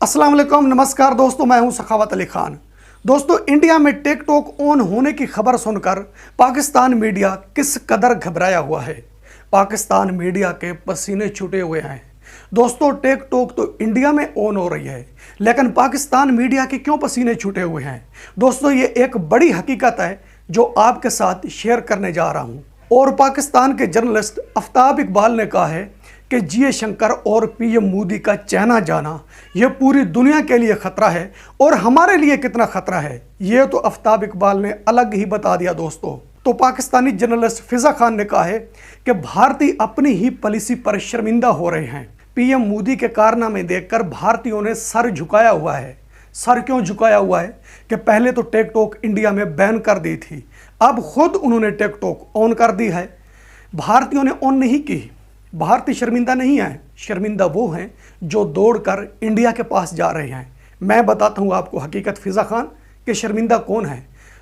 अस्सलाम वालेकुम, नमस्कार दोस्तों, मैं हूं सखावत अली खान। दोस्तों, इंडिया में टिकटॉक ऑन होने की खबर सुनकर पाकिस्तान मीडिया किस कदर घबराया हुआ है। पाकिस्तान मीडिया के पसीने छूटे हुए हैं। दोस्तों, टिकटॉक तो इंडिया में ऑन हो रही है, लेकिन पाकिस्तान मीडिया के क्यों पसीने छूटे हुए हैं? दोस्तों, ये एक बड़ी हकीकत है जो आपके साथ शेयर करने जा रहा हूँ। और पाकिस्तान के जर्नलिस्ट आफ्ताब इकबाल ने कहा है कि जयशंकर और पीएम मोदी का चाइना जाना यह पूरी दुनिया के लिए खतरा है। और हमारे लिए कितना खतरा है ये तो आफ्ताब इकबाल ने अलग ही बता दिया। दोस्तों, तो पाकिस्तानी जर्नलिस्ट फिजा खान ने कहा है कि भारतीय अपनी ही पॉलिसी पर शर्मिंदा हो रहे हैं। पीएम मोदी के कारनामे देखकर भारतीयों ने सर झुकाया हुआ है। सर क्यों झुकाया हुआ है कि पहले तो टिकटॉक इंडिया में बैन कर दी थी, अब खुद उन्होंने टिकटॉक ऑन कर दी है। भारतीयों ने ऑन नहीं की। भारतीय शर्मिंदा नहीं है, शर्मिंदा वो हैं जो दौड़कर इंडिया के पास जा रहे हैं। मैं बताता हूं आपको हकीकत फिजा खान कि शर्मिंदा कौन है।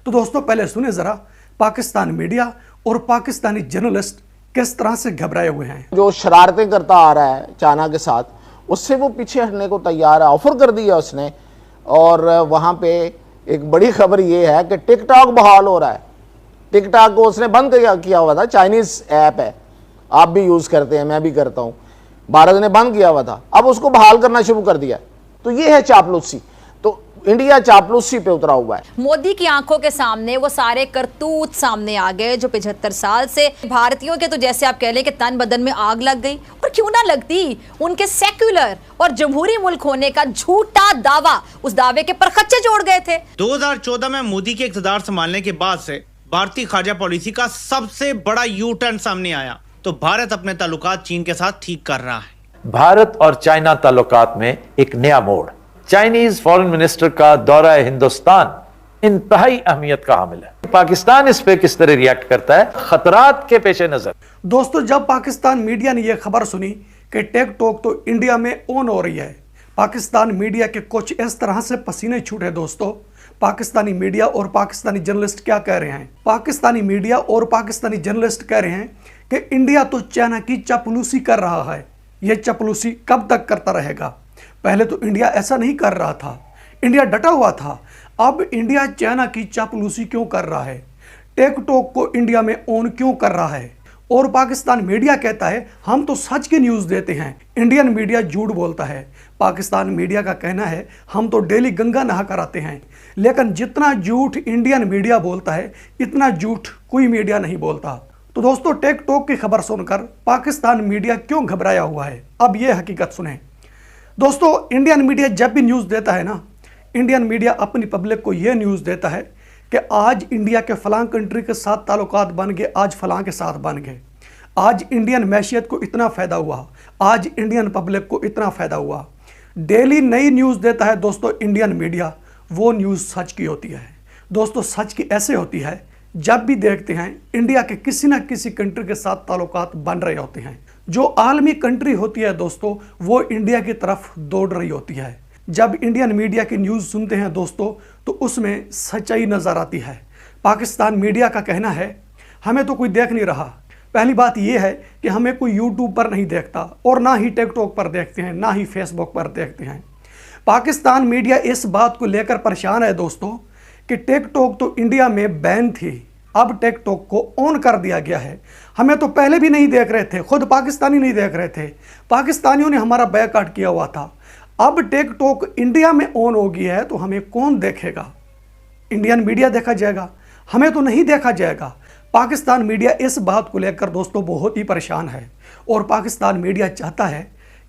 तो दोस्तों, पहले सुने ज़रा पाकिस्तान मीडिया और पाकिस्तानी जर्नलिस्ट किस तरह से घबराए हुए हैं। जो शरारतें करता आ रहा है चाइना के साथ, उससे वो पीछे हटने को तैयार है। ऑफर कर दिया उसने। और वहाँ पे एक बड़ी खबर ये है कि टिकटॉक बहाल हो रहा है। टिकटॉक को उसने बंद किया हुआ था। चाइनीज ऐप है, आप भी यूज करते हैं, मैं भी करता हूं। भारत ने बंद किया हुआ था, अब उसको बहाल करना शुरू कर दिया। तो ये है चापलूसी। तो इंडिया चापलूसी पे उतरा हुआ है। मोदी की आंखों के सामने वो सारे करतूत सामने आ गए जो 75 साल से भारतीयों के, तो जैसे आप कह लें कि तन बदन में आग लग गई। और क्यों ना लगती, उनके सेक्युलर और जमहूरी मुल्क होने का झूठा दावा, उस दावे के परखच्चे जोड़ गए थे। 2014 में मोदी के इक़्तिदार संभालने के बाद से भारतीय खारजा पॉलिसी का सबसे बड़ा यू टर्न सामने आया। तो भारत अपने ताल्लुकात चीन के साथ ठीक कर रहा है। भारत और चाइना ताल्लुकात में एक नया मोड़। चाइनीज फॉरेन मिनिस्टर का दौरा हिंदुस्तान इंतहाई अहमियत का हामिल है। पाकिस्तान इस पे किस तरह रिएक्ट करता है, खतरात के पेश नजर। दोस्तों, जब पाकिस्तान मीडिया ने यह खबर सुनी कि टिकटॉक तो इंडिया में ऑन हो रही है, पाकिस्तान मीडिया के कुछ इस तरह से पसीने छूटे। दोस्तों, पाकिस्तानी मीडिया और पाकिस्तानी जर्नलिस्ट क्या कह रहे हैं? पाकिस्तानी मीडिया और पाकिस्तानी जर्नलिस्ट कह रहे हैं कि इंडिया तो चाइना की चापलूसी कर रहा है। यह चापलूसी कब तक करता रहेगा? पहले तो इंडिया ऐसा नहीं कर रहा था, इंडिया डटा हुआ था। अब इंडिया चाइना की चापलूसी क्यों कर रहा है? टिकटॉक को इंडिया में ऑन क्यों कर रहा है? और पाकिस्तान मीडिया कहता है हम तो सच की न्यूज़ देते हैं, इंडियन मीडिया झूठ बोलता है। पाकिस्तान मीडिया का कहना है हम तो डेली गंगा नहा कर आते हैं। लेकिन जितना झूठ इंडियन मीडिया बोलता है, इतना झूठ कोई मीडिया नहीं बोलता। तो दोस्तों, टिकटॉक की खबर सुनकर पाकिस्तान मीडिया क्यों घबराया हुआ है, अब यह हकीकत सुने। दोस्तों, इंडियन मीडिया जब भी न्यूज़ देता है ना, इंडियन मीडिया अपनी पब्लिक को यह न्यूज़ देता है कि आज इंडिया के फलां कंट्री के साथ ताल्लुकात बन गए, आज फलां के साथ बन गए, आज इंडियन मैशियत को इतना फ़ायदा हुआ, आज इंडियन पब्लिक को इतना फ़ायदा हुआ। डेली नई न्यूज़ देता है दोस्तों इंडियन मीडिया। वो न्यूज़ सच की होती है। दोस्तों, सच की ऐसे होती है जब भी देखते हैं इंडिया के किसी न किसी कंट्री के साथ ताल्लुकात बन रहे होते हैं। जो आलमी कंट्री होती है दोस्तों, वो इंडिया की तरफ दौड़ रही होती है। जब इंडियन मीडिया की न्यूज़ सुनते हैं दोस्तों, तो उसमें सच्चाई नज़र आती है। पाकिस्तान मीडिया का कहना है हमें तो कोई देख नहीं रहा। पहली बात यह है कि हमें कोई यूट्यूब पर नहीं देखता, और ना ही टिकटॉक पर देखते हैं, ना ही फेसबुक पर देखते हैं। पाकिस्तान मीडिया इस बात को लेकर परेशान है दोस्तों कि टिकटॉक तो इंडिया में बैन थी, अब टिकटॉक को ऑन कर दिया गया है। हमें तो पहले भी नहीं देख रहे थे, खुद पाकिस्तानी नहीं देख रहे थे, पाकिस्तानियों ने हमारा बैकआउट किया हुआ था। अब टिकटॉक इंडिया में ऑन हो गई है तो हमें कौन देखेगा? इंडियन मीडिया देखा जाएगा, हमें तो नहीं देखा जाएगा। पाकिस्तान मीडिया इस बात को लेकर दोस्तों बहुत ही परेशान है। और पाकिस्तान मीडिया चाहता है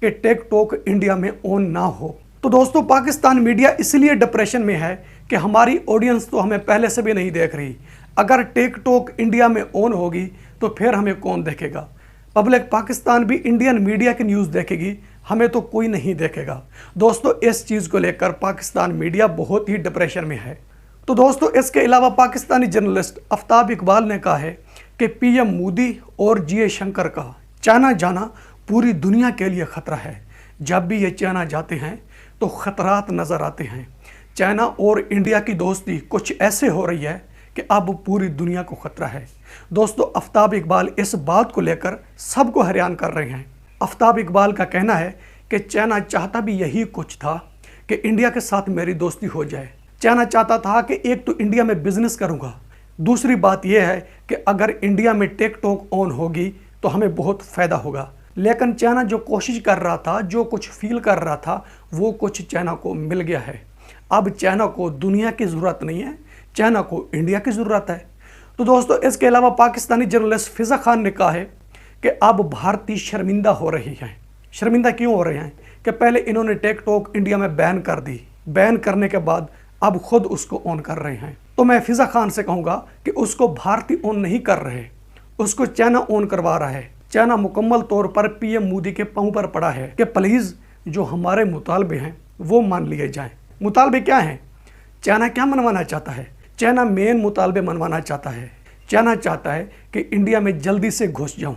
कि टिकटॉक इंडिया में ऑन ना हो। तो दोस्तों, पाकिस्तान मीडिया इसलिए डिप्रेशन में है कि हमारी ऑडियंस तो हमें पहले से भी नहीं देख रही। अगर टिकटॉक इंडिया में ऑन होगी तो फिर हमें कौन देखेगा? पब्लिक पाकिस्तान भी इंडियन मीडिया की न्यूज़ देखेगी, हमें तो कोई नहीं देखेगा। दोस्तों, इस चीज़ को लेकर पाकिस्तान मीडिया बहुत ही डिप्रेशन में है। तो दोस्तों, इसके अलावा पाकिस्तानी जर्नलिस्ट आफ्ताब इकबाल ने कहा है कि पीएम मोदी और जयशंकर का चाइना जाना पूरी दुनिया के लिए ख़तरा है। जब भी ये चाइना जाते हैं तो ख़तरात नज़र आते हैं। चाइना और इंडिया की दोस्ती कुछ ऐसे हो रही है कि अब पूरी दुनिया को ख़तरा है। दोस्तों, आफ्ताब इकबाल इस बात को लेकर सबको हैरान कर रहे हैं। आफ्ताब इकबाल का कहना है कि चाइना चाहता भी यही कुछ था कि इंडिया के साथ मेरी दोस्ती हो जाए। चाइना चाहता था कि एक तो इंडिया में बिजनेस करूंगा, दूसरी बात यह है कि अगर इंडिया में टिकटॉक ऑन होगी तो हमें बहुत फायदा होगा। लेकिन चाइना जो कोशिश कर रहा था, जो कुछ फील कर रहा था, वो कुछ चाइना को मिल गया है। अब चाइना को दुनिया की ज़रूरत नहीं है, चाइना को इंडिया की ज़रूरत है। तो दोस्तों, इसके अलावा पाकिस्तानी जर्नलिस्ट फिज़ा खान ने कहा है कि अब भारतीय शर्मिंदा हो रही हैं। शर्मिंदा क्यों हो रहे हैं कि पहले इन्होंने टिकटॉक इंडिया में बैन कर दी, बैन करने के बाद अब खुद उसको ऑन कर रहे हैं। तो मैं फिज़ा खान से कहूँगा कि उसको भारतीय ऑन नहीं कर रहे, उसको चाइना ऑन करवा रहा है। चाइना मुकम्मल तौर पर पीएम मोदी के पांव पर पड़ा है कि प्लीज़ जो हमारे मुतालबे हैं वो मान लिए जाएं। मुतालबे क्या हैं? चाइना क्या मनवाना चाहता है? चाइना मेन मुतालबे मनवाना चाहता है। चाइना चाहता है कि इंडिया में जल्दी से घुस जाऊं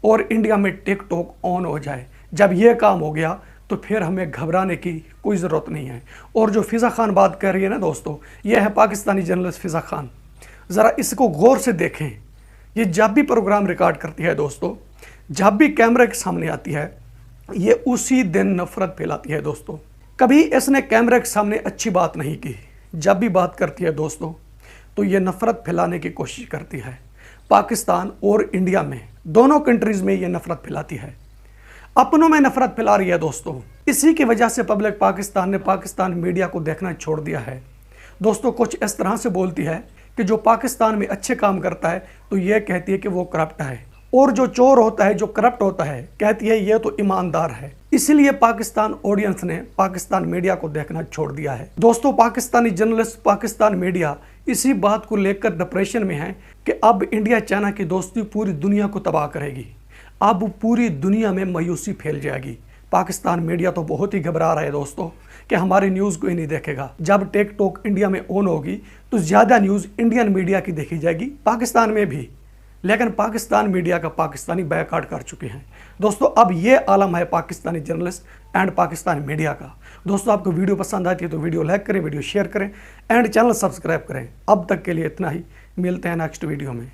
और इंडिया में टिकटॉक ऑन हो जाए। जब ये काम हो गया तो फिर हमें घबराने की कोई ज़रूरत नहीं है। और जो फिज़ा खान बात कर रही है ना दोस्तों, यह है पाकिस्तानी जर्नलिस्ट फिज़ा खान। ज़रा इसको गौर से देखें। ये जब भी प्रोग्राम रिकॉर्ड करती है दोस्तों, जब भी कैमरे के सामने आती है, ये उसी दिन नफरत फैलाती है दोस्तों। कभी इसने कैमरे के सामने अच्छी बात नहीं की। जब भी बात करती है दोस्तों तो ये नफरत फैलाने की कोशिश करती है। पाकिस्तान और इंडिया में, दोनों कंट्रीज़ में ये नफरत फैलाती है, अपनों में नफरत फैला रही है दोस्तों। इसी की वजह से पब्लिक पाकिस्तान ने पाकिस्तान मीडिया को देखना छोड़ दिया है दोस्तों। कुछ इस तरह से बोलती है कि जो पाकिस्तान में अच्छे काम करता है तो यह कहती है कि वो करप्ट है, और जो चोर होता है, जो करप्ट होता है, कहती है ये तो ईमानदार है। इसलिए पाकिस्तान ऑडियंस ने पाकिस्तान मीडिया को देखना छोड़ दिया है दोस्तों। पाकिस्तानी जर्नलिस्ट, पाकिस्तान मीडिया इसी बात को लेकर डिप्रेशन में है कि अब इंडिया चाइना की दोस्ती पूरी दुनिया को तबाह करेगी। अब पूरी दुनिया में मायूसी फैल जाएगी। पाकिस्तान मीडिया तो बहुत ही घबरा रहा है दोस्तों कि हमारी न्यूज़ कोई नहीं देखेगा। जब टिकटॉक इंडिया में ऑन होगी तो ज़्यादा न्यूज़ इंडियन मीडिया की देखी जाएगी, पाकिस्तान में भी। लेकिन पाकिस्तान मीडिया का पाकिस्तानी बैकआउट कर चुके हैं दोस्तों। अब ये आलम है Pakistani journalist and Pakistani media का। दोस्तों, आपको वीडियो पसंद आती है तो वीडियो लाइक करें, वीडियो शेयर करें एंड चैनल सब्सक्राइब करें। अब तक के लिए इतना ही, मिलते हैं नेक्स्ट वीडियो में।